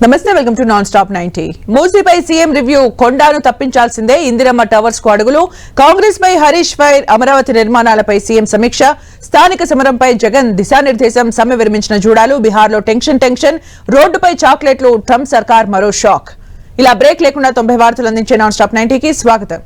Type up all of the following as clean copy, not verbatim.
నమస్తే, welcome to non stop 90. మూసీపై CM review. కొండాను తప్పించాల్సిందే, ఇందిరమ్మ టవర్స్ కు అడుగులు. కాంగ్రెస్ పై హరీష్ ఫైర్. అమరావతి నిర్మాణాలపై సీఎం సమీక్ష. స్థానిక సమరంపై జగన్ దిశానిర్దేశం. సమ్మె విరమించిన జూడాలు. బీహార్లో టెన్షన్. రోడ్డుపై చాక్లెట్లు. ట్రంప్ సర్కార్ మరో షాక్. ఇలా బ్రేక్ లేకుండా 90 వార్తలు అందించే నాన్ స్టాప్ 90కి స్వాగతం.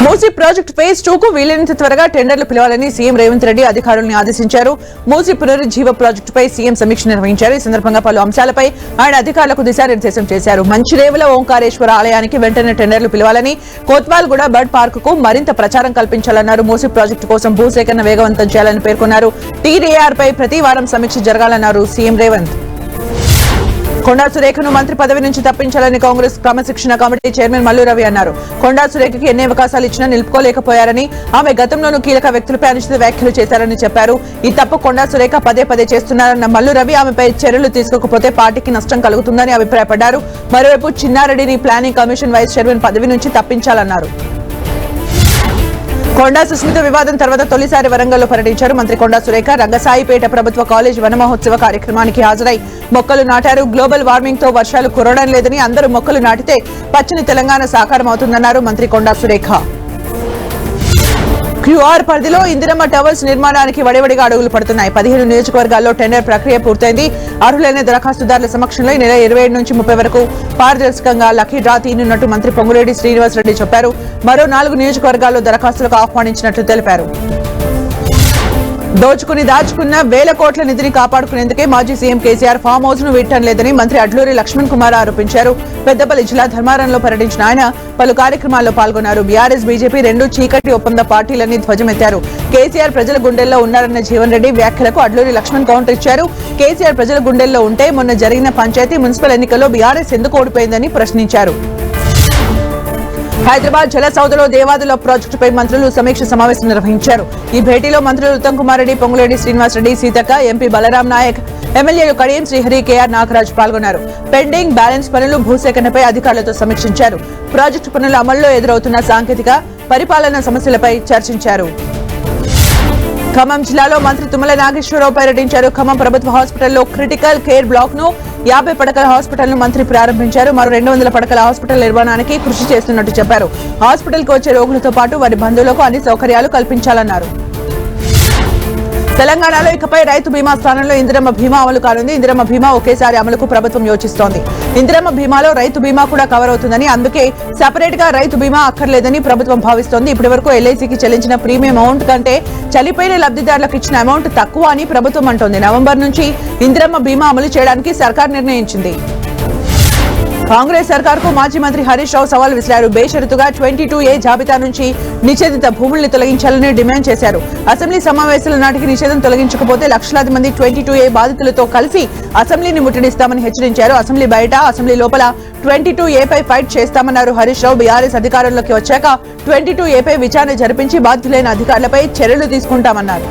మూసీ ప్రాజెక్టు ఫేజ్ 2 కు వీలైనంత త్వరగా టెండర్లు పిలవాలని సీఎం రేవంత్ రెడ్డి అధికారులను ఆదేశించారు. మూసీ పునరుజ్జీవ ప్రాజెక్టుపై సీఎం సమీక్ష నిర్వహించారు. ఈ సందర్భంగా పలు అంశాలపై ఆయన అధికారులకు దిశానిర్దేశం చేశారు. మంచిరేవుల ఓంకారేశ్వర ఆలయానికి వెంటనే టెండర్లు పిలవాలని, కోత్వాల్గూడ బర్డ్ పార్క్ కు మరింత ప్రచారం కల్పించాలన్నారు. మూసీ ప్రాజెక్టు కోసం భూసేకరణ వేగవంతం చేయాలని పేర్కొన్నారు. టీడీఆర్ పై ప్రతి వారం సమీక్ష జరగాలన్నారు సీఎం రేవంత్. కొండా సురేఖను మంత్రి పదవి నుంచి తప్పించాలని కాంగ్రెస్ క్రమశిక్షణ కమిటీ చైర్మన్ మల్లు రవి అన్నారు. కొండా సురేఖకి ఎన్ని అవకాశాలు ఇచ్చినా నిలుపుకోలేకపోయారని, ఆమె గతంలోనూ కీలక వ్యక్తులపై అనుచిత వ్యాఖ్యలు చేశారని చెప్పారు. ఈ తప్పు కొండా సురేఖ పదే చేస్తున్నారన్న మల్లు రవి ఆమెపై చర్యలు తీసుకోకపోతే పార్టీకి నష్టం కలుగుతుందని అభిప్రాయపడ్డారు. మరోవైపు చిన్నారెడ్డిని ప్లానింగ్ కమిషన్ వైస్ చైర్మన్ పదవి నుంచి తప్పించాలన్నారు. కొండా సుస్మిత వివాదం తర్వాత తొలిసారి వరంగల్లో పర్యటించారు మంత్రి కొండా సురేఖ. రంగసాయిపేట ప్రభుత్వ కాలేజ్ వన మహోత్సవ కార్యక్రమానికి హాజరై మొక్కలు నాటారు. గ్లోబల్ వార్మింగ్ తో వర్షాలు కురవడం లేదని, అందరూ మొక్కలు నాటితే పచ్చని తెలంగాణ సాకారం అవుతుందన్నారు మంత్రి కొండా సురేఖ. క్యూఆర్ పరిధిలో ఇందిరమ్మ టవర్స్ నిర్మాణానికి వడివడిగా అడుగులు పడుతున్నాయి. 15 నియోజకవర్గాల్లో టెండర్ ప్రక్రియ పూర్తయింది. అర్హులైన దరఖాస్తుదారుల సమక్షంలో ఈ నెల 27 నుంచి 30 వరకు పారదర్శకంగా లక్కీ డ్రా తీయనున్నట్టు మంత్రి పొంగులేటి శ్రీనివాసరెడ్డి చెప్పారు. మరో 4 నియోజకవర్గాల్లో దరఖాస్తులకు ఆహ్వానించినట్లు తెలిపారు. దాచుకున్న వేల కోట్ల నిధిని కాపాడుకునేందుకే మాజీ సీఎం కేసీఆర్ ఫామ్ హౌస్ ను వీడటం లేదని మంత్రి అడ్లూరి లక్ష్మణ్ కుమార్ ఆరోపించారు. పెద్దపల్లి జిల్లా ధర్మారంలో పర్యటించిన ఆయన పలు కార్యక్రమాల్లో పాల్గొన్నారు. బీఆర్ఎస్ బీజేపీ రెండు చీకటి ఒప్పంద పార్టీలని ధ్వజమెత్తారు. కేసీఆర్ ప్రజల గుండెల్లో ఉన్నారన్న జీవన్ రెడ్డి వ్యాఖ్యలకు అడ్లూరి లక్ష్మణ్ కౌంటర్ ఇచ్చారు. కేసీఆర్ ప్రజల గుండెల్లో ఉంటే మొన్న జరిగిన పంచాయతీ మున్సిపల్ ఎన్నికల్లో బీఆర్ఎస్ ఎందుకు ఓడిపోయిందని ప్రశ్నించారు. హైదరాబాద్ జల సౌదలో దేవాదుల ప్రాజెక్టుపై మంత్రులు సమీక్ష సమావేశం నిర్వహించారు. ఈ భేటీలో మంత్రులు ఉత్తమ్ కుమార్ రెడ్డి, పొంగులేటి శ్రీనివాసరెడ్డి, సీతక్క, ఎంపీ బలరాం నాయక్, ఎమ్మెల్యేలు కడియం శ్రీహరి, కేఆర్ నాగరాజ్ పాల్గొన్నారు. పెండింగ్ బ్యాలెన్స్ పనులు, భూసేకరణపై అధికారులతో సమీక్షించారు. ప్రాజెక్టు పనుల అమల్లో ఎదురవుతున్న సాంకేతిక, పరిపాలనా సమస్యలపై చర్చించారు. ఖమ్మం జిల్లాలో మంత్రి తుమ్మల నాగేశ్వరరావు పర్యటించారు. ఖమ్మం ప్రభుత్వ హాస్పిటల్లో క్రిటికల్ కేర్ బ్లాక్ ను 50 పడకల హాస్పిటల్ ను మంత్రి ప్రారంభించారు. మరో 200 పడకల హాస్పిటల్ నిర్మాణానికి కృషి చేస్తున్నట్టు చెప్పారు. హాస్పిటల్ కు వచ్చే రోగులతో పాటు వారి బంధువులకు అన్ని సౌకర్యాలు కల్పించాలన్నారు. తెలంగాణలో ఇకపై రైతు బీమా స్థానంలో ఇందిరమ్మ బీమా అమలు కానుంది. ఇందిరమ్మ బీమా ఒకేసారి అమలుకు ప్రభుత్వం యోచిస్తోంది. ఇందిరమ్మ బీమాలో రైతు బీమా కూడా కవర్ అవుతుందని, అందుకే సెపరేట్ గా రైతు బీమా అక్కర్లేదని ప్రభుత్వం భావిస్తోంది. ఇప్పటి వరకు ఎల్ఐసికి చెల్లించిన ప్రీమియం అమౌంట్ కంటే చనిపోయిన లబ్ధిదారులకు ఇచ్చిన అమౌంట్ తక్కువ అని ప్రభుత్వం అంటోంది. నవంబర్ నుంచి ఇందిరమ్మ బీమా అమలు చేయడానికి సర్కార్ నిర్ణయించింది. కాంగ్రెస్ సర్కార్కు మాజీ మంత్రి హరీష్ రావు సవాల్ విసిరారు. బేషరతుగా 22A జాబితా నుంచి నిషేధిత భూముల్ని తొలగించాలని డిమాండ్ చేశారు. అసెంబ్లీ సమావేశాల నాటికి నిషేధం తొలగించకపోతే లక్షలాది మంది 22A బాధితులతో కలిసి అసెంబ్లీని ముట్టడిస్తామని హెచ్చరించారు. అసెంబ్లీ బయట, అసెంబ్లీ లోపల 22A పై ఫైట్ చేస్తామన్నారు హరీష్ రావు. బీఆర్ఎస్ అధికారంలోకి వచ్చాక 22A పై విచారణ జరిపించి బాధ్యులైన అధికారులపై చర్యలు తీసుకుంటామన్నారు.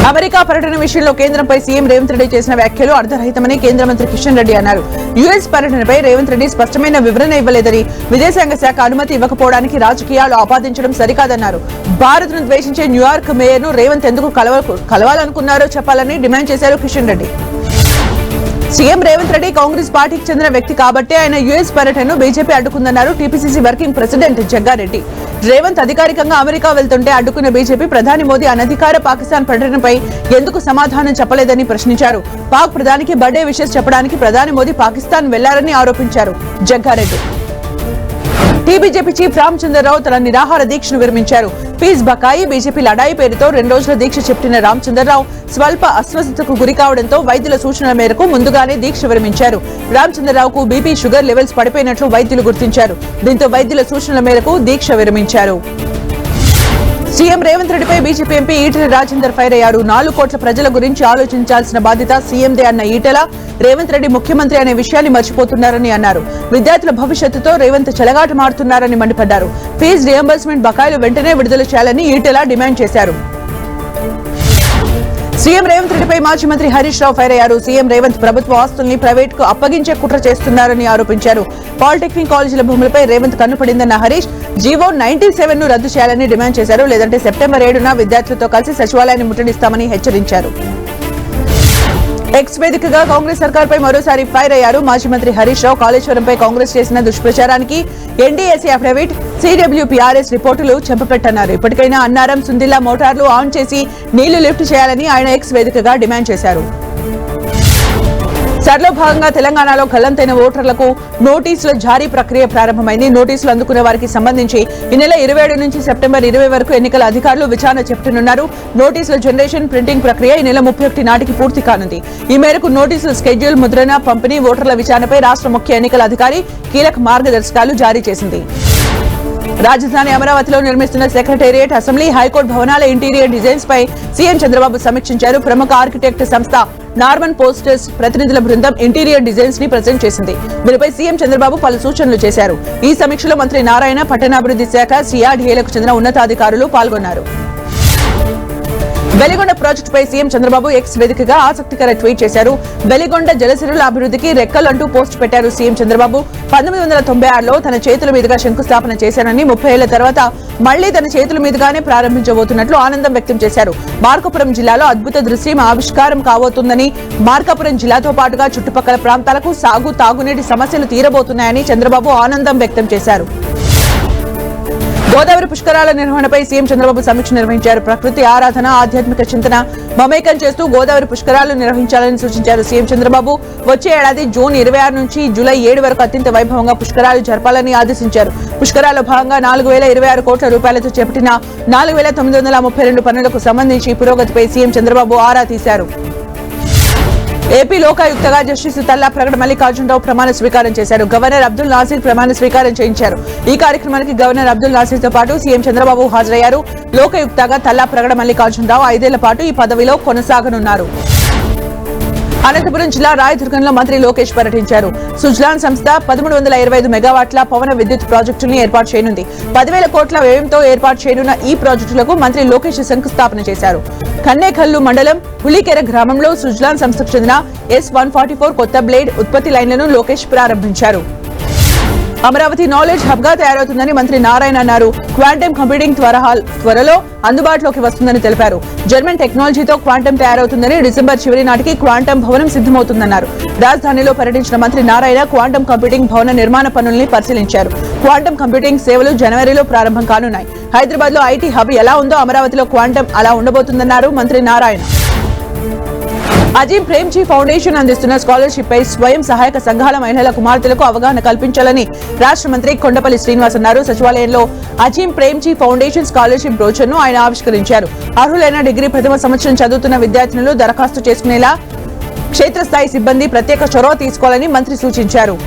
అమెరికా పర్యటన విషయంలో కేంద్రంపై సీఎం రేవంత్ రెడ్డి చేసిన వ్యాఖ్యలు అర్ధరహితమని కేంద్ర మంత్రి కిషన్ రెడ్డి అన్నారు. యుఎస్ పర్యటనపై రేవంత్ రెడ్డి స్పష్టమైన వివరణ ఇవ్వలేదని, విదేశాంగ శాఖ అనుమతి ఇవ్వకపోవడానికి రాజకీయాలు ఆపాదించడం సరికాదన్నారు. భారత్ ను ద్వేషించే న్యూయార్క్ మేయర్ ను రేవంత్ ఎందుకు కలవాలనుకున్నారో చెప్పాలని డిమాండ్ చేశారు కిషన్ రెడ్డి. సీఎం రేవంత్ రెడ్డి కాంగ్రెస్ పార్టీకి చెందిన వ్యక్తి కాబట్టే ఆయన యుఎస్ పర్యటనను బీజేపీ అడ్డుకుందన్నారు TPCC working president Jagga Reddy. Revanth అధికారికంగా అమెరికా వెళ్తుంటే అడ్డుకున్న బీజేపీ ప్రధాని మోదీ అనధికార పాకిస్తాన్ పర్యటనపై ఎందుకు సమాధానం చెప్పలేదని ప్రశ్నించారు. పాక్ ప్రధానికి బర్త్డే విషెస్ చెప్పడానికి ప్రధాని మోదీ పాకిస్తాన్ వెళ్లారని ఆరోపించారు జగ్గారెడ్డి. టీబీజేపీ చీఫ్ రామచంద్రరావు తన నిరాహార దీక్షను విరమించారు. ఫీజు బకాయి, బీజేపీ లడాయి పేరుతో 2 రోజుల దీక్ష చేపట్టిన రామచంద్రరావు స్వల్ప అస్వస్థతకు గురి కావడంతో వైద్యుల సూచనల మేరకు ముందుగానే దీక్ష విరమించారు. రామచంద్రరావుకు బీపీ, షుగర్ లెవెల్స్ పడిపోయినట్లు వైద్యులు గుర్తించారు. దీంతో వైద్యుల సూచనల మేరకు దీక్ష విరమించారు. సీఎం రేవంత్ రెడ్డిపై BJP MP Etela Rajender fire అయ్యారు. 4 కోట్ల ప్రజల గురించి ఆలోచించాల్సిన బాధ్యత సీఎందే అన్న ఈటెల, రేవంత్ రెడ్డి ముఖ్యమంత్రి అనే విషయాన్ని మర్చిపోతున్నారని అన్నారు. విద్యార్థుల భవిష్యత్తుతో రేవంత్ చెలగాట మారుతున్నారని మండిపడ్డారు. ఫీజు రియంబర్స్మెంట్ బకాయిలు వెంటనే విడుదల చేయాలని ఈటెల డిమాండ్ చేశారు. సీఎం రేవంత్ రెడ్డిపై మాజీ మంత్రి హరీష్ రావు ఫైర్ అయ్యారు. సీఎం రేవంత్ ప్రభుత్వ ఆస్తుల్ని ప్రైవేట్ కు అప్పగించే కుట్ర చేస్తున్నారని ఆరోపించారు. పాలిటెక్నిక్ కాలేజీల భూములపై రేవంత్ కన్నుపడిందన్న హరీష్ జీవో 97 ను రద్దు చేయాలని డిమాండ్ చేశారు. లేదంటే సెప్టెంబర్ 7న విద్యార్థులతో కలిసి సచివాలయాన్ని ముట్టడిస్తామని హెచ్చరించారు. ఎక్స్ వేదికగా కాంగ్రెస్ సర్కార్పై మరోసారి ఫైర్ అయ్యారు మాజీ మంత్రి హరీష్ రావు. కాళేశ్వరంపై కాంగ్రెస్ చేసిన దుష్ప్రచారానికి ఎన్డీఏసీ అఫిడవిట్, సిడబ్ల్యూపీఆర్ఎస్ రిపోర్టులు చెంపపెట్టన్నారు. ఇప్పటికైనా అన్నారం, సుందిల్లా మోటార్లు ఆన్ చేసి నీళ్లు లిఫ్ట్ చేయాలని ఆయన ఎక్స్ వేదికగా డిమాండ్ చేశారు. సర్లో భాగంగా తెలంగాణలో గల్లంతైన ఓటర్లకు నోటీసుల జారీ ప్రక్రియ ప్రారంభమైంది. నోటీసులు అందుకున్న వారికి సంబంధించి ఈ నెల 27 నుంచి సెప్టెంబర్ 20 వరకు ఎన్నికల అధికారులు విచారణ చేపట్టనున్నారు. నోటీసుల జనరేషన్, ప్రింటింగ్ ప్రక్రియ ఈ నెల 31 నాటికి పూర్తి కానుంది. ఈ మేరకు నోటీసుల స్కెడ్యూల్, ముద్రణ, పంపిణీ, ఓటర్ల విచారణపై రాష్ట్ర ముఖ్య ఎన్నికల అధికారి కీలక మార్గదర్శకాలు జారీ చేసింది. రాజధాని అమరావతిలో నిర్మిస్తున్న సెక్రటేరియట్, అసెంబ్లీ, హైకోర్టు భవనాల ఇంటీరియర్ డిజైన్స్ పై సీఎం చంద్రబాబు సమీక్షించారు. ప్రముఖ ఆర్కిటెక్ట్ సంస్థ నార్మన్ పోస్టర్స్ ప్రతినిధుల బృందం ఇంటీరియర్ డిజైన్స్ ని ప్రజెంట్ చేసింది. దీనిపై సీఎం చంద్రబాబు పలు సూచనలు చేశారు. ఈ సమీక్షలో మంత్రి నారాయణ, పట్టణాభివృద్ధి శాఖ, సిఆర్డీఏలకు చెందిన ఉన్నతాధికారులు పాల్గొన్నారు. వెలిగొండ ప్రాజెక్టుపై సీఎం చంద్రబాబు ఎక్స్ వేదికగా ఆసక్తికర ట్వీట్ చేశారు. వెలిగొండ జలసిరుల అభివృద్ధికి రెక్కలంటూ పోస్ట్ పెట్టారు సీఎం చంద్రబాబు. 1996లో తన చేతుల మీదుగా శంకుస్థాపన చేశానని, 30 ఏళ్ల తర్వాత మళ్లీ తన చేతుల మీదుగానే ప్రారంభించబోతున్నట్లు ఆనందం వ్యక్తం చేశారు. మార్కాపురం జిల్లాలో అద్భుత దృశ్యం ఆవిష్కారం కాబోతుందని, మార్కాపురం జిల్లాతో పాటుగా చుట్టుపక్కల ప్రాంతాలకు సాగు, తాగునీటి సమస్యలు తీరబోతున్నాయని చంద్రబాబు ఆనందం వ్యక్తం చేశారు. గోదావరి పుష్కరాల నిర్వహణపై సీఎం చంద్రబాబు సమీక్ష నిర్వహించారు. ప్రకృతి ఆరాధన, ఆధ్యాత్మిక చింతన మమేకం చేస్తూ గోదావరి పుష్కరాలు నిర్వహించాలని సూచించారు సీఎం చంద్రబాబు. వచ్చే ఏడాది జూన్ 26 నుంచి జూలై 7 వరకు అత్యంత వైభవంగా పుష్కరాలు జరపాలని ఆదేశించారు. పుష్కరాల్లో భాగంగా 4,026 కోట్ల రూపాయలతో చేపట్టిన 4,932 పనులకు సంబంధించి పురోగతిపై సీఎం చంద్రబాబు ఆరా తీశారు. ఏపీ లోకాయుక్తగా జస్టిస్ తల్లా ప్రగడ మల్లికార్జునరావు ప్రమాణ స్వీకారం చేశారు. గవర్నర్ అబ్దుల్ నాసిర్ ప్రమాణ స్వీకారం చేయించారు. ఈ కార్యక్రమానికి గవర్నర్ అబ్దుల్ నాసిర్ తో పాటు సీఎం చంద్రబాబు హాజరయ్యారు. లోకాయుక్తగా తల్లా ప్రగడ మల్లికార్జునరావు 5 ఏళ్ల పాటు ఈ పదవిలో కొనసాగనున్నారు. అనంతపురం జిల్లా రాయదుర్గంలో మంత్రి లోకేష్ పర్యటించారు. సుజ్లాన్ సంస్థ 1325 మెగావాట్ల పవన విద్యుత్ ప్రాజెక్టుని ఏర్పాటు చేయనుంది. 10,000 కోట్ల వ్యయంతో ఏర్పాటు చేయనున్న ఈ ప్రాజెక్టులకు మంత్రి లోకేష్ శంకుస్థాపన చేశారు. కన్నేకల్లు మండలం హులికెర గ్రామంలో సుజ్లాన్ సంస్థకు చెందిన S144 కొత్త బ్లేడ్ ఉత్పత్తి లైన్లను లోకేష్ ప్రారంభించారు. అమరావతి నాలెడ్జ్ హబ్ గా తయారవుతుందని మంత్రి నారాయణ అన్నారు. క్వాంటమ్ కంప్యూటింగ్ త్వరలో అందుబాటులోకి వస్తుందని తెలిపారు. జర్మన్ టెక్నాలజీతో క్వాంటమ్ తయారవుతుందని, డిసెంబర్ చివరి నాటికి క్వాంటమ్ భవనం సిద్ధమవుతుందన్నారు. రాజధానిలో పర్యటించిన మంత్రి నారాయణ క్వాంటమ్ కంప్యూటింగ్ భవన నిర్మాణ పనుల్ని పరిశీలించారు. క్వాంటమ్ కంప్యూటింగ్ సేవలు జనవరిలో ప్రారంభం కానున్నాయి. హైదరాబాద్ లో ఐటీ హబ్ ఎలా ఉందో అమరావతిలో క్వాంటమ్ అలా ఉండబోతుందన్నారు మంత్రి నారాయణ. అజీం ప్రేమ్జీ ఫౌండేషన్ అందిస్తున్న స్కాలర్షిప్ పై స్వయం సహాయక సంఘాల మహిళల కుమార్తెలకు అవగాహన కల్పించాలని రాష్ట్ర మంత్రి కొండపల్లి శ్రీనివాస్ అన్నారు. సచివాలయంలో అజీం ప్రేమ్జీ ఫౌండేషన్ స్కాలర్షిప్ బ్రోచర్ను ఆయన ఆవిష్కరించారు. అర్హులైన డిగ్రీ ప్రథమ సంవత్సరం చదువుతున్న విద్యార్థినులు దరఖాస్తు చేసుకునేలా క్షేత్రస్థాయి సిబ్బంది ప్రత్యేక చొరవ తీసుకోవాలని మంత్రి సూచించారు.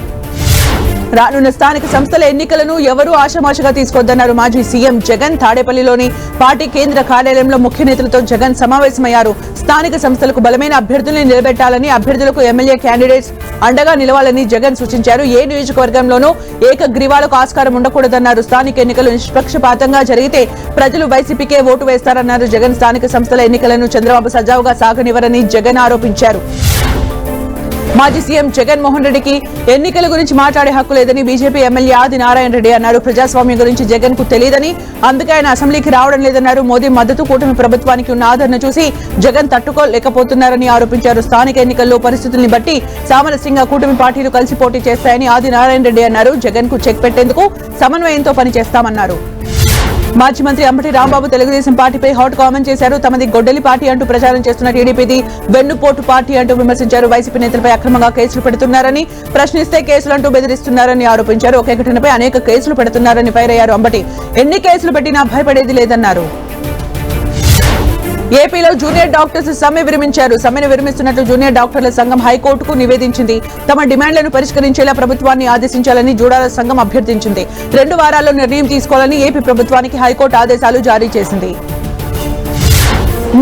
రానున్న స్థానిక సంస్థల ఎన్నికలను ఎవరూ ఆషామాషిగా తీసుకోవద్దన్నారు మాజీ సీఎం జగన్. తాడేపల్లిలోని పార్టీ కేంద్ర కార్యాలయంలో ముఖ్య నేతలతో జగన్ సమావేశమయ్యారు. స్థానిక సంస్థలకు బలమైన అభ్యర్థుల్ని నిలబెట్టాలని, అభ్యర్థులకు ఎమ్మెల్యే క్యాండిడేట్స్ అండగా నిలవాలని జగన్ సూచించారు. ఏ నియోజకవర్గంలోనూ ఏకగ్రీవాలకు ఆస్కారం ఉండకూడదన్నారు. స్థానిక ఎన్నికలు నిష్పక్షపాతంగా జరిగితే ప్రజలు వైసీపీకే ఓటు వేస్తారన్నారు జగన్. స్థానిక సంస్థల ఎన్నికలను చంద్రబాబు సజావుగా సాగనివ్వరని జగన్ ఆరోపించారు. మాజీ సీఎం జగన్మోహన్ రెడ్డికి ఎన్నికల గురించి మాట్లాడే హక్కు లేదని బీజేపీ ఎమ్మెల్యే ఆది నారాయణ రెడ్డి అన్నారు. ప్రజాస్వామ్యం గురించి జగన్ కు తెలియదని, అందుకే ఆయన అసెంబ్లీకి రావడం లేదన్నారు. మోదీ మద్దతు, కూటమి ప్రభుత్వానికి ఉన్న ఆదరణ చూసి జగన్ తట్టుకోలేకపోతున్నారని ఆరోపించారు. స్థానిక ఎన్నికల్లో పరిస్థితుల్ని బట్టి సామరస్యంగా కూటమి పార్టీలు కలిసి పోటీ చేస్తాయని ఆది నారాయణ రెడ్డి అన్నారు. జగన్ కు చెక్ పెట్టేందుకు సమన్వయంతో పనిచేస్తామన్నారు. మాజీ మంత్రి అంబటి రాంబాబు తెలుగుదేశం పార్టీపై హాట్ కామెంట్ చేశారు. తమది గొడ్డలి పార్టీ అంటూ ప్రచారం చేస్తున్న టీడీపీది వెన్నుపోటు పార్టీ అంటూ విమర్శించారు. వైసీపీ నేతలపై అక్రమంగా కేసులు పెడుతున్నారని, ప్రశ్నిస్తే కేసులంటూ బెదిరిస్తున్నారని ఆరోపించారు. ఒకే ఘటనపై అనేక కేసులు పెడుతున్నారని ఫైర్ అయ్యారు అంబటి. ఎన్ని కేసులు పెట్టినా భయపడేది లేదన్నారు. ఏపీలో జూనియర్ డాక్టర్స్ సమ్మె విరమించారు. సమ్మెను విరమిస్తున్నట్లు జూనియర్ డాక్టర్ల సంఘం హైకోర్టుకు నివేదించింది. తమ డిమాండ్లను పరిష్కరించేలా ప్రభుత్వాన్ని ఆదేశించాలని జూడాల సంఘం అభ్యర్థించింది. 2 వారాల్లో నిర్ణయం తీసుకోవాలని ఏపీ ప్రభుత్వానికి హైకోర్టు ఆదేశాలు జారీ చేసింది.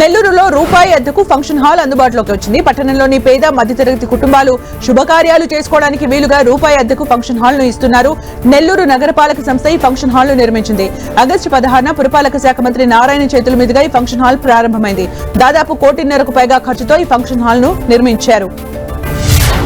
నెల్లూరులో రూపాయి అద్దెకు ఫంక్షన్ హాల్ అందుబాటులోకి వచ్చింది. పట్టణంలోని పేద మధ్యతరగతి కుటుంబాలు శుభకార్యాలు చేసుకోవడానికి వీలుగా రూపాయి అద్దెకు ఫంక్షన్ హాల్ ను ఇస్తున్నారు. నెల్లూరు నగరపాలక సంస్థ ఈ ఫంక్షన్ హాల్ ను నిర్మించింది. ఆగస్టు 16న పురపాలక శాఖ మంత్రి నారాయణ చేతుల మీదుగా ఈ ఫంక్షన్ హాల్ ప్రారంభమైంది. దాదాపు 1.5 కోటి పైగా ఖర్చుతో ఈ ఫంక్షన్ హాల్ ను నిర్మించారు.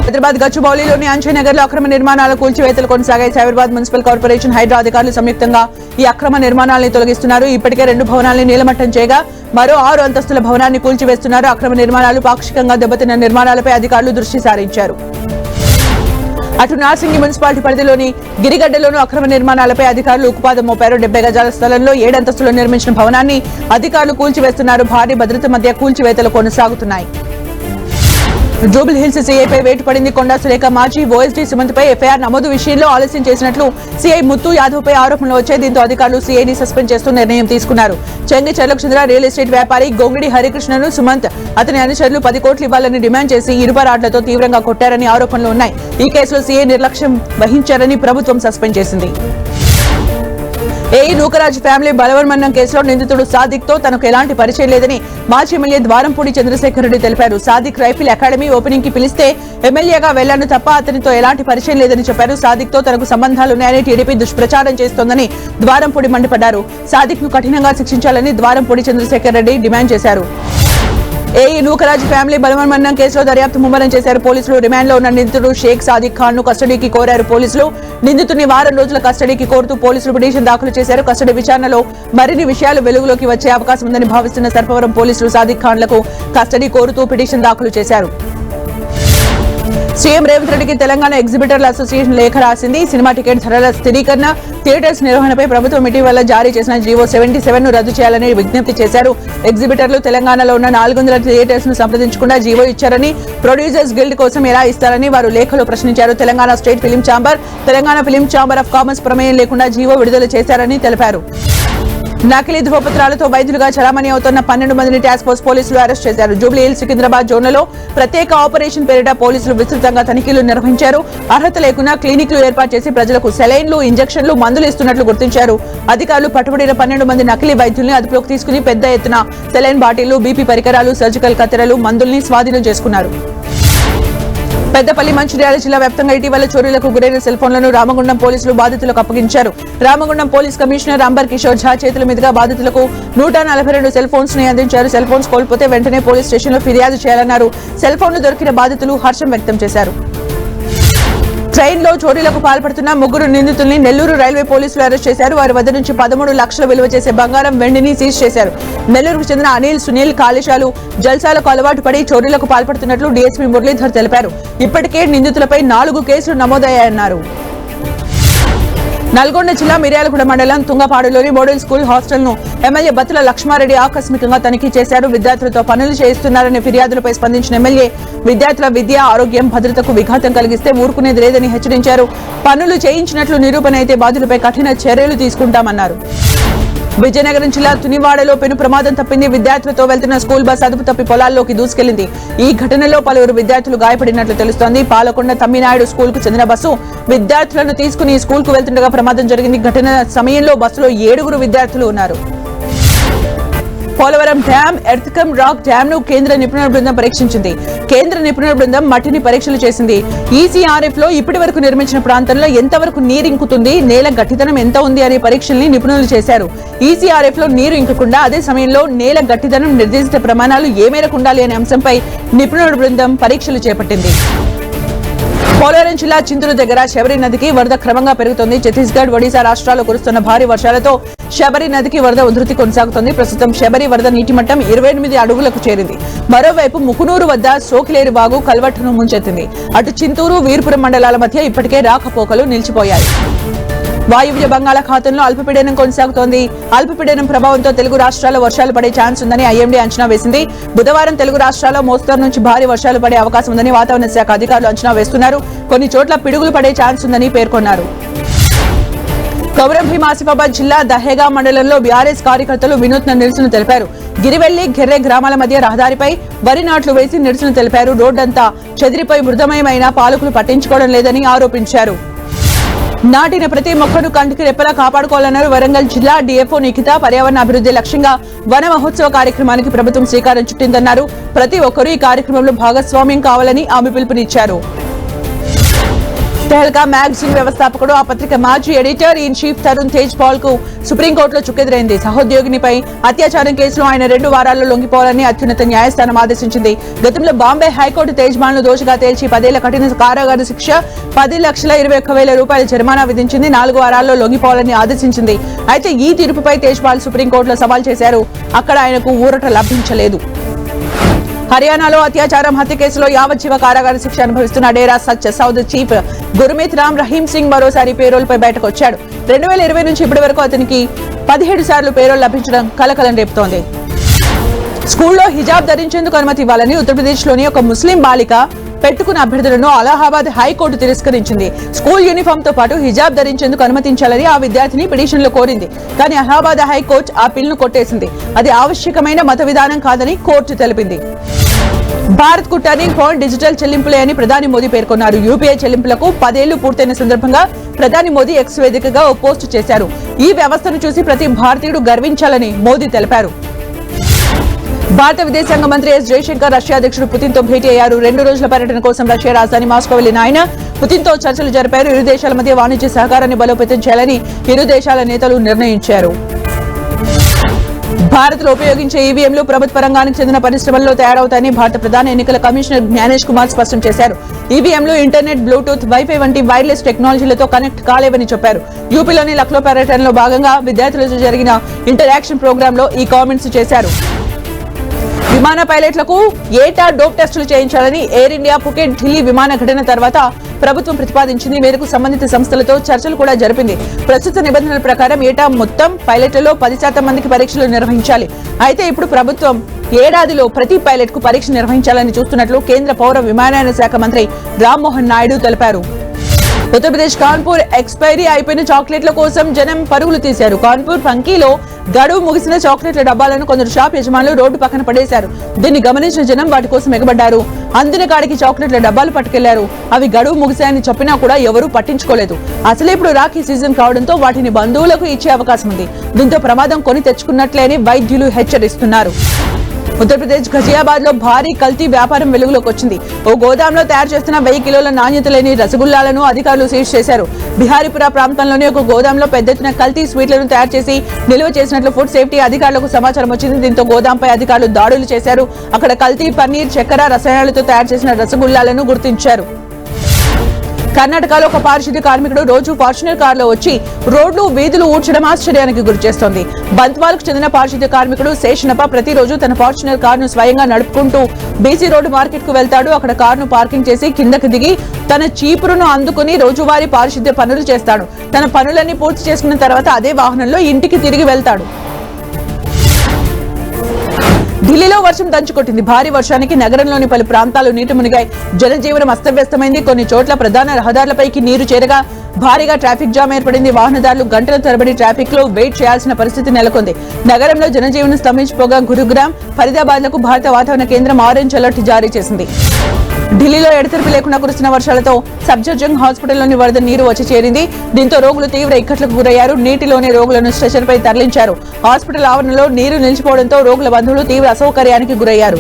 హైదరాబాద్ గచ్చిబౌలిలోని అంజయ్యనగర్ లో అక్రమ నిర్మాణాల కూల్చివేతలు కొనసాగాయి. సైబరాబాద్ మున్సిపల్ కార్పొరేషన్ హైడ్రా అధికారులు సంయుక్తంగా ఈ అక్రమ నిర్మాణాలను తొలగిస్తున్నారు. ఇప్పటికే 2 భవనాలను నీలమట్టం చేయగా మరో 6 అంతస్తుల భవనాన్ని కూల్చివేస్తున్నారు. అక్రమ నిర్మాణాలు పాక్షికంగా దెబ్బతిన్న నిర్మాణాలపై అధికారులు దృష్టి సారించారు. అటు నార్సింగి మున్సిపాలిటీ పరిధిలోని గిరిగడ్డలోనూ అక్రమ నిర్మాణాలపై అధికారులు ఉక్కుపాదం మోపారు. 70 గజాల స్థలంలో 7 అంతస్తులు నిర్మించిన భవనాన్ని అధికారులు కూల్చివేస్తున్నారు. భారీ భద్రత మధ్య కూల్చివేతలు కొనసాగుతున్నాయి. జూబిల్ హిల్స్ సీఐపై వేటు పడింది. కొండా సురేఖ మాజీ ఓఎస్డీ సుమంత్ పై ఎఫ్ఐఆర్ నమోదు విషయంలో ఆలస్యం చేసినట్లు సీఐ ముత్తు యాదవ్ పై ఆరోపణలు వచ్చాయి. దీంతో అధికారులు సీఐని సస్పెండ్ చేస్తూ నిర్ణయం తీసుకున్నారు. చెంగిచెర్లకు చెందిన రియల్ ఎస్టేట్ వ్యాపారి గొంగిడి హరికృష్ణను సుమంత్ అతని అనుచరులు 10 కోట్లు ఇవ్వాలని డిమాండ్ చేసి ఇనుప రాడ్లతో తీవ్రంగా కొట్టారని ఆరోపణలు ఉన్నాయి. ఈ కేసులో సీఐ నిర్లక్ష్యం వహించారని ప్రభుత్వం సస్పెండ్ చేసింది. ఏఈ నూకరాజ్ ఫ్యామిలీ బలవన్మరణం కేసులో నిందితుడు సాదిక్ తో తనకు ఎలాంటి పరిచయం లేదని మాజీ ఎమ్మెల్యే ద్వారంపూడి చంద్రశేఖర్ రెడ్డి తెలిపారు. సాదిక్ రైఫిల్ అకాడమీ ఓపెనింగ్ కి పిలిస్తే ఎమ్మెల్యేగా వెళ్లాను తప్ప అతనితో ఎలాంటి పరిచయం లేదని చెప్పారు. సాదిక్ తో తనకు సంబంధాలున్నాయని టీడీపీ దుష్ప్రచారం చేస్తోందని ద్వారంపూడి మండిపడ్డారు. సాదిక్ ను కఠినంగా శిక్షించాలని ద్వారంపూడి చంద్రశేఖర్ రెడ్డి డిమాండ్ చేశారు. ఏఈ నూకరాజ్ ఫ్యామిలీ బలవన్మరణం కేసులో దర్యాప్తు ముమ్మరం చేశారు పోలీసులు. రిమాండ్ లో ఉన్న నిందితుడు షేక్ సాదిక్ ఖాన్ ను కస్టడీకి కోరారు పోలీసులు. నిందితుడిని 1 వారం రోజుల కస్టడీకి కోరుతూ పోలీసులు పిటిషన్ దాఖలు చేశారు. కస్టడీ విచారణలో మరిన్ని విషయాలు వెలుగులోకి వచ్చే అవకాశం ఉందని భావిస్తున్న సర్పవరం పోలీసులు సాదిక్ ఖాన్ లకు కస్టడీ కోరుతూ పిటిషన్ దాఖలు చేశారు. సీఎం రేవంత్ రెడ్డికి తెలంగాణ ఎగ్జిబిటర్ల అసోసియేషన్ లేఖ రాసింది. సినిమా టికెట్ ధరల స్థిరీకరణ, థియేటర్స్ నిర్వహణపై ప్రభుత్వం ఇటీవల జారీ చేసిన జీవో 77 ను రద్దు చేయాలని విజ్ఞప్తి చేశారు. ఎగ్జిబిటర్లు తెలంగాణలో ఉన్న 400 థియేటర్స్ ను సంప్రదించకుండా జీవో ఇచ్చారని, ప్రొడ్యూసర్స్ గిల్డ్ కోసం ఎలా ఇస్తారని వారు లేఖలో ప్రశ్నించారు. Telangana state film chamber, Telangana film chamber of commerce ప్రమేయం లేకుండా జీవో విడుదల చేశారని తెలిపారు. నకిలీ ధృవపత్రాలతో వైద్యులుగా చలామణి అవుతున్న 12 మందిని టాస్క్ ఫోర్స్ పోలీసులు అరెస్ట్ చేశారు. జూబ్లీ హిల్స్ సికింద్రాబాద్ జోన్లలో ప్రత్యేక ఆపరేషన్ పేరిట పోలీసులు విస్తృతంగా తనిఖీలు నిర్వహించారు. అర్హత లేకుండా క్లినిక్లు ఏర్పాటు చేసి ప్రజలకు సెలైన్లు, ఇంజక్షన్లు, మందులు ఇస్తున్నట్లు గుర్తించారు. అధికారులు పట్టుబడిన 12 మంది నకిలీ వైద్యుల్ని అదుపులోకి తీసుకుని పెద్ద ఎత్తున సెలైన్ బాటిళ్లు, బీపీ పరికరాలు, సర్జికల్ కత్తెరలు, మందుల్ని స్వాధీనం చేసుకున్నారు. పెద్దపల్లి మంచిర్యాల జిల్లా వ్యాప్తంగా ఇటీవల చోరీలకు గురైన సెల్ ఫోన్లను రామగుండం పోలీసులు బాధితులకు అప్పగించారు. రామగుండం పోలీస్ కమిషనర్ అంబర్ కిషోర్ ఝా చేతుల మీదుగా బాధితులకు 142 సెల్ ఫోన్స్ ని అందించారు. సెల్ ఫోన్స్ కోల్పోతే వెంటనే పోలీస్ స్టేషన్ లో ఫిర్యాదు చేయాలన్నారు. సెల్ ఫోన్లు దొరికిన బాధితులు హర్షం వ్యక్తం చేశారు. ట్రైన్ లో చోరీలకు పాల్పడుతున్న 3 నిందితుల్ని నెల్లూరు రైల్వే పోలీసులు అరెస్ట్ చేశారు. వారి వద్ద నుంచి 13 లక్షల విలువ చేసే బంగారం, వెండిని సీజ్ చేశారు. నెల్లూరుకు చెందిన అనిల్, సునీల్ కాళేశాలు జల్సాలకు అలవాటు పడి చోరీలకు పాల్పడుతున్నట్లు డీఎస్పీ మురళీధర్ తెలిపారు. ఇప్పటికే నిందితులపై 4 కేసులు నమోదయ్యాయన్నారు. నల్గొండ జిల్లా మిర్యాలగూడ మండలం తుంగపాడులోని మోడల్ స్కూల్ హాస్టల్ ను ఎమ్మెల్యే బత్తుల లక్ష్మారెడ్డి ఆకస్మికంగా తనిఖీ చేశారు. విద్యార్థులతో పనులు చేయిస్తున్నారనే ఫిర్యాదులపై స్పందించిన ఎమ్మెల్యే విద్యార్థుల విద్య, ఆరోగ్యం, భద్రతకు విఘాతం కలిగిస్తే ఊరుకునేది లేదని హెచ్చరించారు. పనులు చేయించినట్లు నిరూపణ అయితే బాధ్యులపై కఠిన చర్యలు తీసుకుంటామన్నారు. విజయనగరం జిల్లా తునివాడలో పెను ప్రమాదం తప్పింది. విద్యార్థులతో వెళ్తున్న స్కూల్ బస్ అదుపు తప్పి పొలాల్లోకి దూసుకెళ్లింది. ఈ ఘటనలో పలువురు విద్యార్థులు గాయపడినట్లు తెలుస్తోంది. పాలకొండ తమ్మినాయుడు స్కూల్ కు చెందిన బస్సు విద్యార్థులను తీసుకుని స్కూల్ కు వెళ్తుండగా ప్రమాదం జరిగింది. ఘటన సమయంలో బస్సులో 7 విద్యార్థులు ఉన్నారు. పోలవరం డ్యామ్, ఎర్త్కమ్ రాక్ డ్యామ్ ను కేంద్ర నిపుణుల బృందం పరీక్షించింది. కేంద్ర నిపుణుల బృందం మట్టిని పరీక్షలు చేసింది. ఈసీఆర్ఎఫ్ లో ఇప్పటి వరకు నిర్మించిన ప్రాంతంలో ఎంతవరకు నీరు ఇంకుతుంది, నేల గట్టిదనం ఎంత ఉంది అనే పరీక్షల్ని నిపుణులు చేశారు. ఈసీఆర్ఎఫ్ లో నీరు ఇంకకుండా అదే సమయంలో నేల గట్టిదనం నిర్దేశిత ప్రమాణాలు ఏ మేరకు ఉండాలి అనే అంశంపై నిపుణుల బృందం పరీక్షలు చేపట్టింది. పోలవరం జిల్లా చింతూరు దగ్గర శబరి నదికి వరద క్రమంగా పెరుగుతోంది. ఛత్తీస్గఢ్, ఒడిశా రాష్ట్రాల్లో కురుస్తున్న భారీ వర్షాలతో శబరి నదికి వరద ఉధృతి కొనసాగుతోంది. ప్రస్తుతం శబరి వరద నీటి మట్టం 28 అడుగులకు చేరింది. మరోవైపు ముకునూరు వద్ద సోకిలేరు వాగు కల్వట్టును ముంచెత్తింది. అటు చింతూరు, వీర్పురం మండలాల మధ్య ఇప్పటికే రాకపోకలు నిలిచిపోయాయి. వాయువ్య బంగాళాఖాతంలో అల్పపీడనం కొనసాగుతోంది. అల్పపీడనం ప్రభావంతో తెలుగు రాష్ట్రాల్లో వర్షాలు పడే ఛాన్స్ ఉందని ఐఎండీ అంచనా వేసింది. బుధవారం తెలుగు రాష్ట్రాల్లో మోస్తరు నుంచి భారీ వర్షాలు పడే అవకాశం ఉందని వాతావరణ శాఖ అధికారులు అంచనా వేస్తున్నారు. కొన్ని చోట్ల పిడుగులు పడే ఛాన్స్ ఉందని పేర్కొన్నారు. కొమరం భీం ఆసిఫాబాద్ జిల్లా దహేగా మండలంలో బీఆర్ఎస్ కార్యకర్తలు వినూత్న నిరసన తెలిపారు. గిరివెల్లి, ఘెర్రె గ్రామాల మధ్య రహదారిపై వరి నాట్లు వేసి నిరసన తెలిపారు. రోడ్డంతా చెదిరిపోయి మృతమయమైన పాలకులు పట్టించుకోవడం లేదని ఆరోపించారు. నాటిన ప్రతి మొక్కను కంటికి రెప్పలా కాపాడుకోవాలన్నారు. వరంగల్ జిల్లా డిఎఫ్ఓ నిఖిత పర్యావరణ అభివృద్ధి లక్ష్యంగా వన మహోత్సవ కార్యక్రమానికి ప్రభుత్వం శ్రీకారం చుట్టిందన్నారు. ప్రతి ఒక్కరూ ఈ కార్యక్రమంలో భాగస్వామ్యం కావాలని ఆమె పిలుపునిచ్చారు. తెహల్కా మ్యాగజైన్ వ్యవస్థాపకుడు, ఆ పత్రిక మాజీ editor in chief Tarun Tejpal కు సుప్రీంకోర్టులో చుక్కెదురైంది. సహోద్యోగినిపై అత్యాచారం కేసులో ఆయన 2 వారాల్లో లొంగిపోవాలని అత్యున్నత న్యాయస్థానం ఆదేశించింది. గతంలో బాంబే హైకోర్టు తేజ్ పాల్ ను దోషిగా తేల్చి 10 ఏళ్ల కఠిన కారాగార శిక్ష, 10,21,000 రూపాయల జరిమానా విధించింది. 4 వారాల్లో లొంగిపోవాలని ఆదేశించింది. అయితే ఈ తీర్పుపై తేజ్ పాల్ సుప్రీంకోర్టులో సవాల్ చేశారు. అక్కడ ఆయనకు ఊరట లభించలేదు. హర్యానాలో అత్యాచారం, హత్య కేసులో యావజ్జీవ కారాగార శిక్ష అనుభవిస్తున్న డేరా సచ్ సౌద్ చీఫ్ గుర్మీత్ రామ్ రహీం సింగ్ మరోసారి పేరోల్ పై బయటకు వచ్చాడు. 2020 నుంచి ఇప్పటి వరకు అతనికి 17 సార్లు పేరోల్ లభించడం కలకలం రేపుతోంది. స్కూల్లో హిజాబ్ ధరించేందుకు అనుమతి ఇవ్వాలని ఉత్తరప్రదేశ్లోని ఒక ముస్లిం బాలిక పెట్టుకున్న అభ్యర్థులను అలహాబాద్ హైకోర్టు తిరస్కరించింది. స్కూల్ యూనిఫామ్ తో పాటు హిజాబ్ ధరించేందుకు అనుమతించాలని ఆ విద్యార్థిని పిటిషన్లో కోరింది. కానీ అలహాబాద్ హైకోర్టు ఆ బిల్లును కొట్టేసింది. అది ఆవశ్యకమైన మత విధానం కాదని కోర్టు తెలిపింది. భారత్ కు టర్నింగ్ పాయింట్ డిజిటల్ చెల్లింపులే అని ప్రధాని మోదీ పేర్కొన్నారు. యూపీఐ చెల్లింపులకు 10 ఏళ్లు పూర్తయిన సందర్భంగా ప్రధాని మోదీ ఎక్స్ వేదికగా ఓ పోస్టు చేశారు. ఈ వ్యవస్థను చూసి ప్రతి భారతీయుడు గర్వించాలని మోదీ తెలిపారు. భారత విదేశాంగ మంత్రి ఎస్ జయశంకర్ రష్యా అధ్యక్షుడు పుతిన్ తో భేటీ అయ్యారు. 2 రోజుల పర్యటన కోసం రష్యా రాజధాని మాస్కో వెళ్లిన ఆయన పుతిన్ తో చర్చలు జరిపారు. ఇరు దేశాల మధ్య వాణిజ్య సహకారాన్ని బలోపేతం చేయాలని ఇరు దేశాల నేతలు నిర్ణయించారు. భారత్ లో ఉపయోగించే ఈవీఎంలు ప్రభుత్వ రంగానికి చెందిన పరిశ్రమల్లో తయారవుతాయని భారత ప్రధాన ఎన్నికల కమిషనర్ జ్ఞానేష్ కుమార్ స్పష్టం చేశారు. ఈవీఎంలు ఇంటర్నెట్, బ్లూటూత్, వైఫై వంటి వైర్లెస్ టెక్నాలజీలతో కనెక్ట్ కాలేవని చెప్పారు. యూపీలోని లక్నో పర్యటనలో భాగంగా విద్యార్థులతో జరిగిన ఇంటరాక్షన్ ప్రోగ్రామ్ లో ఈ కామెంట్స్ చేశారు. విమాన పైలట్లకు ఏటా డోప్ టెస్టులు చేయించాలని ఎయిర్ ఇండియా పుకెట్ ఢిల్లీ విమాన ఘటన తర్వాత ప్రభుత్వం ప్రతిపాదించింది. మేరకు సంబంధిత సంస్థలతో చర్చలు కూడా జరిపింది. ప్రస్తుత నిబంధనల ప్రకారం ఏటా మొత్తం పైలట్లలో 10% మందికి పరీక్షలు నిర్వహించాలి. అయితే ఇప్పుడు ప్రభుత్వం ఏడాదిలో ప్రతి పైలట్ కు పరీక్ష నిర్వహించాలని చూస్తున్నట్లు కేంద్ర పౌర విమానయాన శాఖ మంత్రి రామ్మోహన్ నాయుడు తెలిపారు. ఉత్తరప్రదేశ్ కాన్పూర్ ఎక్స్పైరీ అయిపోయిన చాక్లెట్ల కోసం జనం పరుగులు తీశారు. కాన్పూర్ ఫంకీలో గడువు ముగిసిన చాక్లెట్ల డబ్బాలను కొందరు షాప్ యజమానులు రోడ్డు పక్కన పడేశారు. దీన్ని గమనించిన జనం వాటి కోసం ఎగబడ్డారు. అందిన కాడికి చాక్లెట్ల డబ్బాలు పట్టుకెళ్లారు. అవి గడువు ముగిశాయని చెప్పినా కూడా ఎవరూ పట్టించుకోలేదు. అసలే ఇప్పుడు రాఖీ సీజన్ కావడంతో వాటిని బంధువులకు ఇచ్చే అవకాశం ఉంది. దీంతో ప్రమాదం కొని తెచ్చుకున్నట్లే అని వైద్యులు హెచ్చరిస్తున్నారు. ఉత్తరప్రదేశ్ ఘజియాబాద్ లో భారీ కల్తీ వ్యాపారం వెలుగులోకి వచ్చింది. ఓ గోదాంలో తయారు చేస్తున్న 1000 కిలోల నాణ్యత లేని రసగుల్లాలను అధికారులు సీజ్ చేశారు. బిహారీపుర ప్రాంతంలోని ఒక గోదాంలో పెద్ద ఎత్తున కల్తీ స్వీట్లను తయారు చేసి నిల్వ చేసినట్లు ఫుడ్ సేఫ్టీ అధికారులకు సమాచారం వచ్చింది. దీంతో గోదాంపై అధికారులు దాడులు చేశారు. అక్కడ కల్తీ పన్నీర్, చక్కెర, రసాయనాలతో తయారు చేసిన రసగుల్లాలను గుర్తించారు. కర్ణాటకలో ఒక పారిశుద్ధ్య కార్మికుడు రోజు ఫార్చునర్ కారులో వచ్చి రోడ్లు, వీధులు ఊడ్చడం ఆశ్చర్యానికి గురిచేస్తోంది. బంత్వాల్కు చెందిన పారిశుద్ధ్య కార్మికుడు శేషనప్ప ప్రతిరోజు తన ఫార్చునర్ కారును స్వయంగా నడుపుకుంటూ బీసీ రోడ్డు మార్కెట్ కు వెళ్తాడు. అక్కడ కారును పార్కింగ్ చేసి కిందకు దిగి తన చీపురును అందుకుని రోజువారీ పారిశుద్ధ్య పనులు చేస్తాడు. తన పనులన్నీ పూర్తి చేసుకున్న తర్వాత అదే వాహనంలో ఇంటికి తిరిగి వెళ్తాడు. ఢిల్లీలో వర్షం దంచుకొట్టింది. భారీ వర్షానికి నగరంలోని పలు ప్రాంతాలు నీట మునిగాయి. జనజీవనం అస్తవ్యస్తమైంది. కొన్ని చోట్ల ప్రధాన రహదారులపైకి నీరు చేరగా భారీగా ట్రాఫిక్ జామ్ ఏర్పడింది. వాహనదారులు గంటల తరబడి ట్రాఫిక్ లో వెయిట్ చేయాల్సిన పరిస్థితి నెలకొంది. నగరంలో జనజీవనం స్తంభించిపోగా గురుగ్రామ్, ఫరీదాబాద్ లకు భారత వాతావరణ కేంద్రం ఆరెంజ్ అలర్ట్ జారీ చేసింది. ఢిల్లీలో ఎడతెరిపి లేకుండా కురుస్తున్న వర్షాలతో సబ్జర్జంగ్ హాస్పిటల్లోని వరద నీరు వచ్చి చేరింది. దీంతో రోగులు తీవ్ర ఇక్కట్లకు గురయ్యారు. నీటిలోనే రోగులను స్ట్రెచర్ పై తరలించారు. హాస్పిటల్ ఆవరణలో నీరు నిలిచిపోవడంతో రోగుల బంధువులు తీవ్ర అసౌకర్యానికి గురయ్యారు.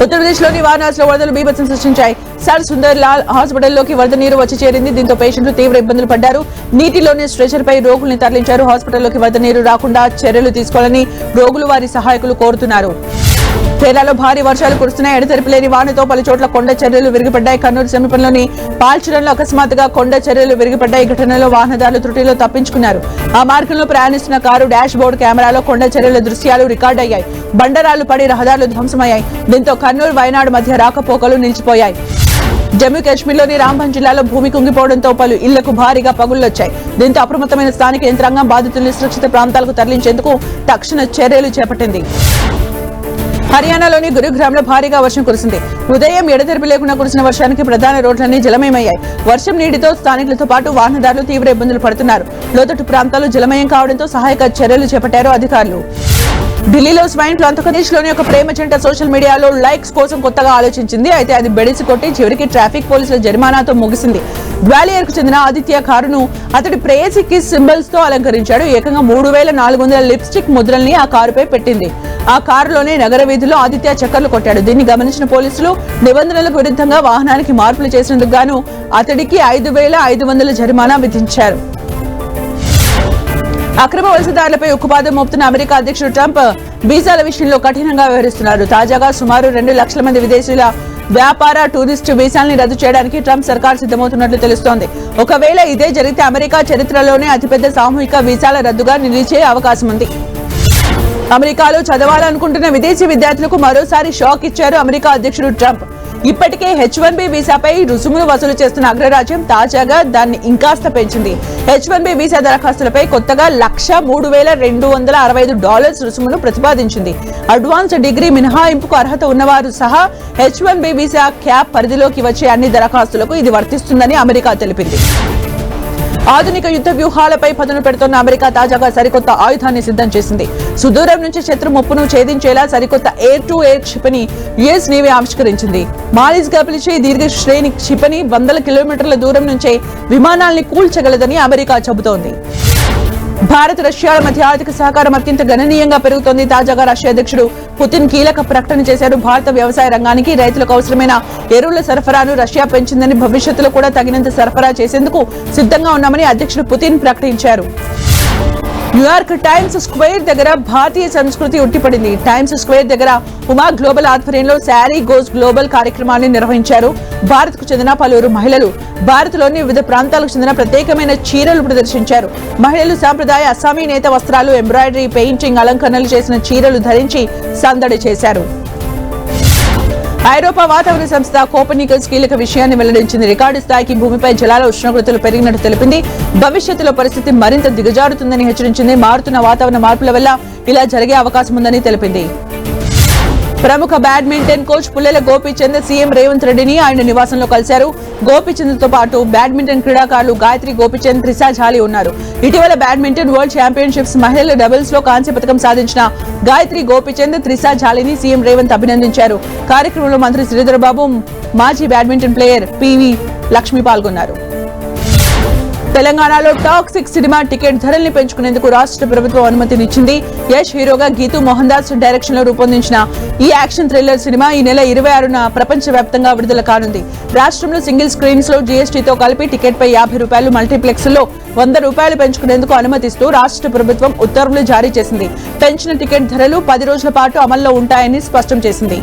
ఉత్తరప్రదేశ్ లోని వారణాసిలో వరదలు బీభత్సం సృష్టించాయి. సర్ సుందర్ లాల్ హాస్పిటల్లోకి వరద నీరు వచ్చి చేరింది. దీంతో పేషెంట్లు తీవ్ర ఇబ్బందులు పడ్డారు. నీటిలోనే స్ట్రెచర్ పై రోగుల్ని తరలించారు. హాస్పిటల్లోకి వరద నీరు రాకుండా చర్యలు తీసుకోవాలని రోగులు వారి సహాయకులు కోరుతున్నారు. కేరళలో భారీ వర్షాలు కురుస్తున్నాయి. ఎడతెరిపి లేని వానతో పలు చోట్ల కొండ చర్యలు విరిగిపడ్డాయి. కన్నూరు సమీపంలోని పాల్చడంలో అకస్మాత్తుగా కొండ చర్యలు విరిగిపడ్డాయి. ఘటనలో వాహనదారులు త్రుటిలో తప్పించుకున్నారు. ఆ మార్గంలో ప్రయాణిస్తున్న కారు డాష్ బోర్డు కెమెరాలో కొండ చర్యల దృశ్యాలు రికార్డయ్యాయి. బండరాళ్లు పడి రహదారులు ధ్వంసమయ్యాయి. దీంతో కన్నూరు, వయనాడు మధ్య రాకపోకలు నిలిచిపోయాయి. జమ్మూ కాశ్మీర్లోని రాంబన్ జిల్లాలో భూమి కుంగిపోవడంతో పలు ఇళ్లకు భారీగా పగుళ్లొచ్చాయి. దీంతో అప్రమత్తమైన స్థానిక యంత్రాంగం బాధితుల్ని సురక్షిత ప్రాంతాలకు తరలించేందుకు తక్షణ చర్యలు చేపట్టింది. హర్యానాలోని గురుగ్రామ్ లో భారీగా వర్షం కురిసింది. ఉదయం ఎడతెరిపి లేకుండా కురిసిన వర్షానికి ప్రధాన రోడ్లన్నీ జలమయమయ్యాయి. వర్షం నీటితో స్థానికులతో పాటు వాహనదారులు తీవ్ర ఇబ్బందులు పడుతున్నారు. లోతట్టు ప్రాంతాలు జలమయం కావడంతో సహాయక చర్యలు చేపట్టారు అధికారులు. ఢిల్లీలో స్వైన్ ఫ్లూ. ఆంధ్రప్రదేశ్ లోని ఒక ప్రేమ జంట సోషల్ మీడియాలో లైక్స్ కోసం కొత్తగా ఆలోచించింది. అయితే అది బెడిసి కొట్టి చివరికి ట్రాఫిక్ పోలీసుల జరిమానాతో ముగిసింది. గ్వాలియర్ కు చెందిన ఆదిత్య కారును అతడి ప్రేయసికి సింబల్స్ తో అలంకరించాడు. ఏకంగా 3,400 లిప్స్టిక్ ముద్రల్ని ఆ కారుపై పెట్టింది. ఆ కారులోనే నగర వీధిలో ఆదిత్య చక్కర్లు కొట్టాడు. దీన్ని గమనించిన పోలీసులు నిబంధనలకు విరుద్ధంగా వాహనానికి మార్పులు చేసినందుకు గాను అతడికి 5,500 జరిమానా విధించారు. అక్రమ వలసదారులపై ఉక్కుపాదం మోపుతున్న అమెరికా అధ్యక్షుడు ట్రంప్ వీసాల విషయంలో కఠినంగా వ్యవహరిస్తున్నారు. తాజాగా సుమారు 2 లక్షల మంది విదేశీయుల వ్యాపార టూరిస్టు వీసాల్ని రద్దు చేయడానికి ట్రంప్ సర్కార్ సిద్ధమవుతున్నట్లు తెలుస్తోంది. ఒకవేళ ఇదే జరిగితే అమెరికా చరిత్రలోనే అతిపెద్ద సామూహిక వీసాల రద్దుగా నిలిచే అవకాశం ఉంది. అమెరికాలో చదవాలనుకుంటున్న విదేశీ విద్యార్థులకు మరోసారి షాక్ ఇచ్చారు అమెరికా అధ్యక్షుడు ట్రంప్. ఇప్పటికే H-1B వీసాపై రుసుమును వసూలు చేస్తున్న అగ్రరాజ్యం తాజాగా దాన్ని ఇంకాస్త పెంచింది. H-1B వీసా దరఖాస్తులపై కొత్తగా $1,3265 రుసుమును ప్రతిపాదించింది. అడ్వాన్స్ డిగ్రీ మినహాయింపుకు అర్హత ఉన్నవారు సహా H-1B వీసా క్యాప్ పరిధిలోకి వచ్చే అన్ని దరఖాస్తులకు ఇది వర్తిస్తుందని అమెరికా తెలిపింది. ఆధునిక యుద్ధ వ్యూహాలపై పదును పెడుతున్న అమెరికా తాజాగా సరికొత్త ఆయుధాన్ని సిద్ధం చేసింది. సుదూరం నుంచి శత్రు ముప్పును ఛేదించేలా సరికొత్త ఎయిర్ టు ఎయిర్ క్షిపణి యుఎస్ నేవీ ఆవిష్కరించింది. మాలిస్ గా పిలిచే దీర్ఘ శ్రేణి క్షిపణి 100 కిలోమీటర్ల దూరం నుంచే విమానాల్ని కూల్చగలదని అమెరికా చెబుతోంది. భారత్ రష్యాల మధ్య ఆర్థిక సహకారం అత్యంత గణనీయంగా పెరుగుతోంది. తాజాగా రష్యా అధ్యక్షుడు పుతిన్ కీలక ప్రకటన చేశారు. భారత వ్యవసాయ రంగానికి రైతులకు అవసరమైన ఎరువుల సరఫరాను రష్యా పెంచిందని, భవిష్యత్తులో కూడా తగినంత సరఫరా చేసేందుకు సిద్ధంగా ఉన్నామని అధ్యక్షుడు పుతిన్ ప్రకటించారు. న్యూయార్క్ టైమ్స్ స్క్వేర్ దగ్గర భారతీయ సంస్కృతి ఉట్టిపడింది. టైమ్స్ స్క్వేర్ దగ్గర ఉమా గ్లోబల్ ఆధ్వర్యంలో శారీ గోస్ గ్లోబల్ కార్యక్రమాన్ని నిర్వహించారు. భారత్ కు చెందిన పలువురు మహిళలు భారత్లోని వివిధ ప్రాంతాలకు చెందిన ప్రత్యేకమైన చీరలు ప్రదర్శించారు. మహిళలు సాంప్రదాయ అస్సామీ నేత వస్త్రాలు, ఎంబ్రాయిడరీ, పెయింటింగ్, అలంకరణలు చేసిన చీరలు ధరించి సందడి చేశారు. ఐరోపా వాతావరణ సంస్థ కోపర్నికస్ కీలక విషయాన్ని వెల్లడించింది. రికార్డు స్థాయికి భూమిపై జలాల ఉష్ణోగ్రతలు పెరిగినట్టు తెలిపింది. భవిష్యత్తులో పరిస్థితి మరింత దిగజారుతుందని హెచ్చరించింది. మారుతున్న వాతావరణ మార్పుల వల్ల ఇలా జరిగే అవకాశం ఉందని తెలిపింది. ప్రముఖ badminton coach Pullela Gopichand CM Revanth రెడ్డిని ఆయన నివాసంలో కలిశారు. గోపీచంద్ తో పాటు బ్యాడ్మింటన్ క్రీడాకారులు గాయత్రి గోపీచంద్, త్రిషా ఝాలీ ఉన్నారు. ఇటీవల బ్యాడ్మింటన్ వరల్డ్ ఛాంపియన్షిప్స్ మహిళల డబుల్స్ లో కాంస్య పథకం సాధించిన గాయత్రి గోపీచంద్, త్రిషా ఝాలీని సీఎం రేవంత్ అభినందించారు. కార్యక్రమంలో మంత్రి శ్రీధర్ బాబు, మాజీ బ్యాడ్మింటన్ ప్లేయర్ పివి లక్ష్మి పాల్గొన్నారు. తెలంగాణలో టాక్సిక్ సినిమా టికెట్ ధరల్ని పెంచుకునేందుకు రాష్ట్ర ప్రభుత్వం అనుమతినిచ్చింది. యష్ హీరోగా గీతూ మోహన్ దాస్ డైరెక్షన్ లో రూపొందించిన ఈ యాక్షన్ థ్రిల్లర్ సినిమా ఈ నెల 26న ప్రపంచ వ్యాప్తంగా విడుదల కానుంది. రాష్ట్రంలో సింగిల్ స్క్రీన్స్ లో జీఎస్టీతో కలిపి టికెట్ పై ₹50, మల్టీప్లెక్స్ లో ₹100 పెంచుకునేందుకు అనుమతిస్తూ రాష్ట్ర ప్రభుత్వం ఉత్తర్వులు జారీ చేసింది. పెంచిన టికెట్ ధరలు 10 రోజుల పాటు అమల్లో ఉంటాయని స్పష్టం చేసింది.